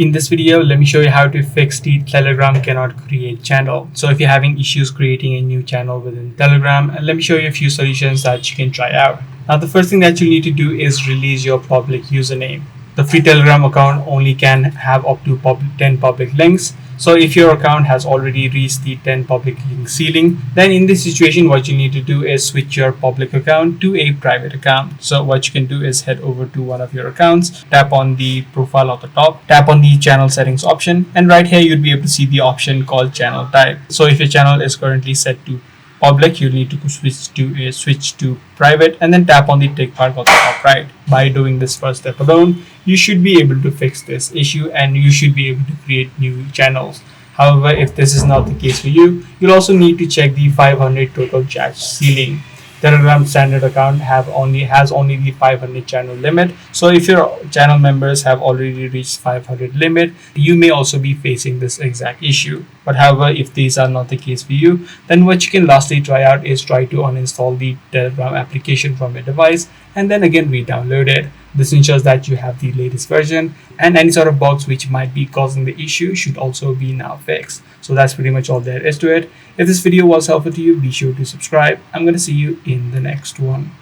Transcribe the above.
In this video, let me show you how to fix the Telegram cannot create channel. So if you're having issues creating a new channel within Telegram, let me show you a few solutions that you can try out. Now, the first thing that you need to do is release your public username. The free Telegram account only can have up to 10 public links. So if your account has already reached the 10 public link ceiling, then in this situation, what you need to do is switch your public account to a private account. So what you can do is head over to one of your accounts, tap on the profile at the top, tap on the channel settings option, and right here you'd be able to see the option called channel type. So if your channel is currently set to public, you need to switch to private and then tap on the tick mark on the top right. By doing this first step alone, you should be able to fix this issue and you should be able to create new channels. However, if this is not the case for you, you'll also need to check the 500 total chat ceiling. Telegram standard account has only the 500 channel limit. So if your channel members have already reached 500 limit, you may also be facing this exact issue. But however, if these are not the case for you, then what you can lastly try out is try to uninstall the Telegram application from your device and then again re-download it. This ensures that you have the latest version and any sort of bugs which might be causing the issue should also be now fixed. So that's pretty much all there is to it. If this video was helpful to you, be sure to subscribe. I'm going to see you in the next one.